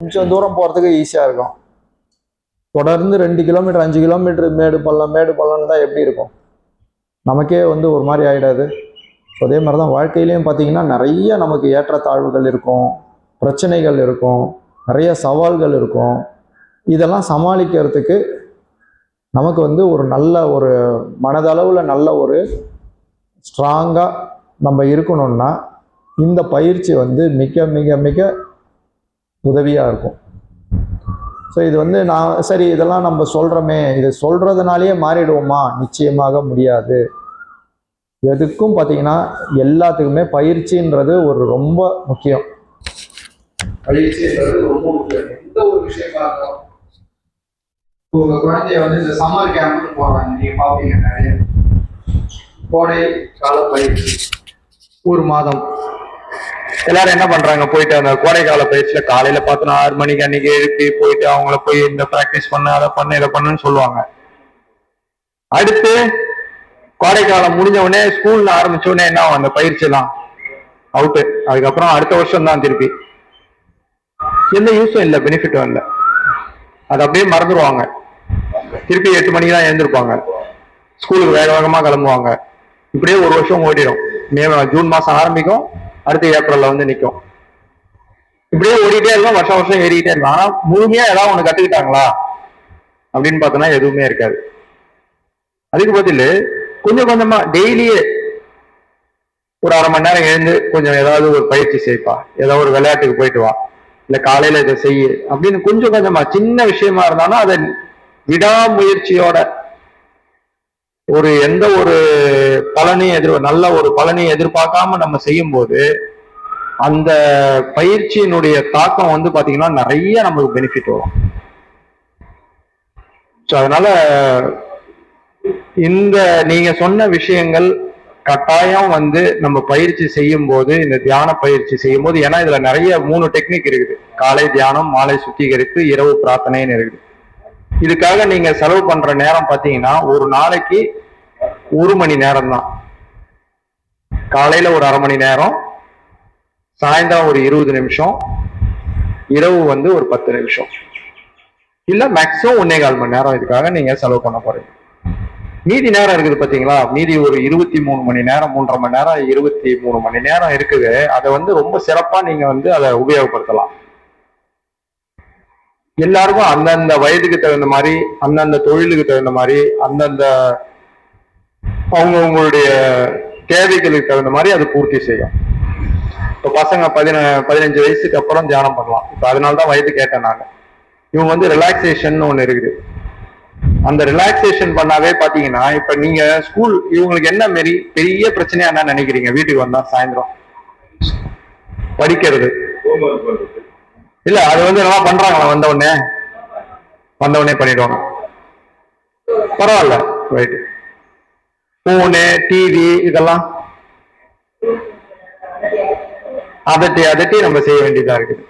கொஞ்சம் தூரம் போகிறதுக்கு ஈஸியாக இருக்கும். தொடர்ந்து 2 கிலோமீட்டர் 5 கிலோமீட்டர் மேடு பள்ளம்னு தான் எப்படி இருக்கும், நமக்கே ஒரு மாதிரி ஆகிடாது. அதே மாதிரி தான் வாழ்க்கையிலையும் பார்த்தீங்கன்னா நிறைய நமக்கு ஏற்றத்தாழ்வுகள் இருக்கும், பிரச்சனைகள் இருக்கும், நிறைய சவால்கள் இருக்கும். இதெல்லாம் சமாளிக்கிறதுக்கு நமக்கு ஒரு நல்ல ஒரு மனதளவில் நல்ல ஒரு ஸ்ட்ராங்காக நம்ம இருக்கணும்னா இந்த பயிற்சி மிக மிக மிக உதவியாக இருக்கும். ஸோ இது நான் சரி இதெல்லாம் நம்ம சொல்கிறோமே, இதை சொல்கிறதுனாலேயே மாறிடுவோமா? நிச்சயமாக முடியாது. எதுக்கும் பார்த்தீங்கன்னா எல்லாத்துக்குமே பயிற்சின்றது ரொம்ப முக்கியம். பயிற்சின்றது ரொம்ப முக்கியம். எந்த ஒரு விஷயமாக உங்கள் குழந்தைய இந்த சம்மர் கேம்ப்னு போகிறாங்க, நீங்கள் பார்ப்பீங்க நிறைய கோடை கால பயிற்சி 1 மாதம். எல்லாரும் என்ன பண்றாங்க, போயிட்டு அந்த கோடைக்கால பயிற்சியில காலையில பார்த்தோன்னா 6 மணிக்கு அன்னைக்கு எழுப்பி போயிட்டு அவங்கள போய் இந்த ப்ராக்டிஸ் பண்ண, அதை பண்ண, இதை பண்ணுன்னு சொல்லுவாங்க. அடுத்து கோடைக்காலம் முடிஞ்ச உடனே ஸ்கூல்ல ஆரம்பிச்ச உடனே என்ன ஆகும், அந்த பயிற்சி எல்லாம் அவுட்டு. அதுக்கப்புறம் அடுத்த வருஷம் தான் திருப்பி எந்த யூஸும் இல்லை, பெனிஃபிட்டும் இல்லை. அது அப்படியே மறந்துடுவாங்க. திருப்பி 8 மணிக்கு தான் எழுந்திருப்பாங்க, ஸ்கூலுக்கு வேக வேகமா கிளம்புவாங்க. இப்படியே 1 வருஷம் ஓடிடும். ஜூன் மாசம் ஆரம்பிக்கும், அடுத்து ஏப்ரல்ல நிற்கும். இப்படியே ஓடிட்டே இருக்கும், வருஷம் வருஷம் ஏறிக்கிட்டே இருக்கும். ஆனா முழுமையா ஏதாவது ஒண்ணு கத்துக்கிட்டாங்களா அப்படின்னு பார்த்தோம்னா எதுவுமே இருக்காது. அதுக்கு பதில் கொஞ்சம் கொஞ்சமா டெய்லியே ஒரு 1/2 மணி நேரம் எழுந்து கொஞ்சம் ஏதாவது ஒரு பயிற்சி செய்ப்பா, ஏதாவது ஒரு விளையாட்டுக்கு போயிட்டு வா, இல்ல காலையில இதை செய்ய அப்படின்னு கொஞ்சம் கொஞ்சமா சின்ன விஷயமா இருந்தாலும் அதை விடாமுயற்சியோட எந்த ஒரு பலனையும் நல்ல ஒரு பலனையும் எதிர்பார்க்காம நம்ம செய்யும் போது அந்த பயிற்சியினுடைய தாக்கம் பாத்தீங்கன்னா நிறைய நமக்கு பெனிஃபிட் வரும். அதனால இந்த நீங்க சொன்ன விஷயங்கள் கட்டாயம் நம்ம பயிற்சி செய்யும் போது, இந்த தியான பயிற்சி செய்யும் போது, ஏன்னா இதுல நிறைய 3 டெக்னிக் இருக்குது. காலை தியானம், மாலை சுத்திகரிப்பு, இரவு பிரார்த்தனைன்னு இருக்குது. இதுக்காக நீங்க செலவு பண்ற நேரம் பாத்தீங்கன்னா ஒரு நாளைக்கு 1 மணி நேரம் தான். காலையில ஒரு 1/2 மணி நேரம், சாயந்தரம் ஒரு 20 நிமிஷம், இரவு ஒரு 10 நிமிஷம், இல்ல மேக்ஸிமம் 1.25 மணி நேரம் இதுக்காக நீங்க செலவு பண்ண போறீங்க. மீதி நேரம் இருக்குது பாத்தீங்களா, மீதி ஒரு 23 மணி நேரம், 3.5 மணி நேரம், 23 மணி நேரம் இருக்குது. அதை ரொம்ப சிறப்பா நீங்க அதை உபயோகப்படுத்தலாம். எல்லாருக்கும் அந்தந்த வயதுக்கு தகுந்த மாதிரி, அந்தந்த தொழிலுக்கு தகுந்த மாதிரி, அந்தந்த அவங்களுடைய தேவைகளுக்கு தகுந்த மாதிரி அது பூர்த்தி செய்யும். இப்போ பசங்க 15 வயசுக்கு அப்புறம் தியானம் பண்ணலாம். இப்போ அதனாலதான் வயது கேட்டேன் நாங்க. இவங்க ரிலாக்ஸேஷன் ஒண்ணு இருக்குது. அந்த ரிலாக்ஸேஷன் பண்ணாவே பாத்தீங்கன்னா, இப்ப நீங்க ஸ்கூல் இவங்களுக்கு என்ன மாரி பெரிய பிரச்சனையா என்ன நினைக்கிறீங்க? வீட்டுக்கு வந்தா சாயந்தரம் படிக்கிறது இல்ல, அது நல்லா பண்றாங்களா? வந்த உடனே பண்ணிடுவாங்க, பரவாயில்ல, ரைட்டு. போனு, டிவி இதெல்லாம் அதட்டி நம்ம செய்ய வேண்டியதா இருக்குது.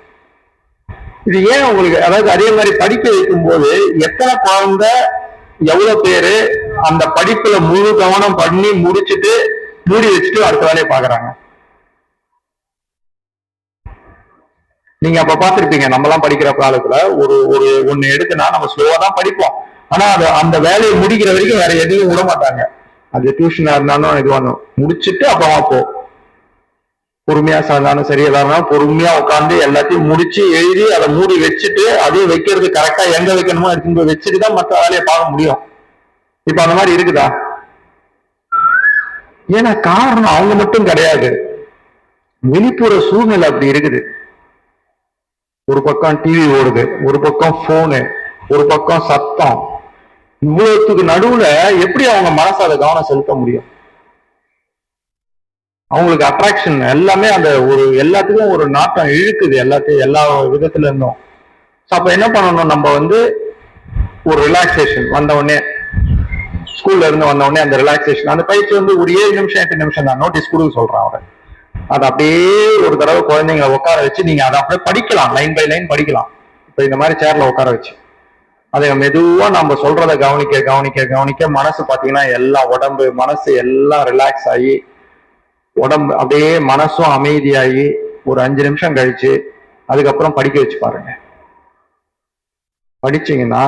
இது ஏன் உங்களுக்கு, அதாவது அதே மாதிரி படிக்க வைக்கும் போது எத்தனை குழந்தை, எவ்வளவு பேரு அந்த படிப்புல முழு கவனம் பண்ணி முடிச்சுட்டு மூடி வச்சுட்டு அடுத்த வேலையை பாக்குறாங்க? நீங்க அப்ப பாத்திருப்பீங்க, நம்ம எல்லாம் படிக்கிற காலத்துல ஒண்ணு எடுத்துனா நம்ம ஸ்லோவா தான் படிப்போம். ஆனா அந்த வேலையை முடிக்கிற வரைக்கும் வேற எதுவும் விட மாட்டாங்க. அது டியூஷனா இருந்தாலும் இதுவானு முடிச்சுட்டு அப்புறமா போ, பொறுமையா சார்ந்தாலும் சரி, எல்லாரும் பொறுமையா உட்காந்து எல்லாத்தையும் முடிச்சு எழுதி அதை மூடி வச்சுட்டு, அதையும் வைக்கிறது கரெக்டா எங்க வைக்கணுமோ எடுத்துன்னு போய் வச்சுட்டு தான் மற்ற வேலையை பார்க்க முடியும். இப்ப அந்த மாதிரி இருக்குதா? ஏன்னா காரணம் அவங்க மட்டும் கிடையாது, வெளிப்புற சூழ்நிலை அப்படி இருக்குது. ஒரு பக்கம் டிவி ஓடுது, ஒரு பக்கம் போனு, ஒரு பக்கம் சத்தம். இவ்வளவுக்கு நடுவுல எப்படி அவங்க மனசு அதை கவனம் செலுத்த முடியும்? அவங்களுக்கு அட்ராக்ஷன் எல்லாமே அந்த எல்லாத்துக்கும் ஒரு நாட்டம் இழுக்குது, எல்லா விதத்துல இருந்தும். அப்ப என்ன பண்ணணும், நம்ம ஒரு ரிலாக்ஸேஷன் வந்த உடனே, ஸ்கூல்ல இருந்து வந்த உடனே அந்த ரிலாக்ஸேஷன், அந்த பயிற்சி ஒரு 7 நிமிஷம் 8 நிமிஷம் தான். நோட்டீஸ் கொடுக்க சொல்றான் அவரை. அதை அப்படியே ஒரு தடவை குழந்தைங்களை உட்கார வச்சு நீங்க அதை அப்படியே படிக்கலாம், லைன் பை லைன் படிக்கலாம். இப்ப இந்த மாதிரி சேர்ல உட்கார வச்சு அதை மெதுவா நம்ம சொல்றதை கவனிக்க கவனிக்க கவனிக்க மனசு பாத்தீங்கன்னா எல்லாம் உடம்பு மனசு எல்லாம் ரிலாக்ஸ் ஆகி, உடம்பு அப்படியே மனசும் அமைதியாகி ஒரு 5 நிமிஷம் கழிச்சு அதுக்கப்புறம் படிக்க வச்சு பாருங்க. படிச்சீங்கன்னா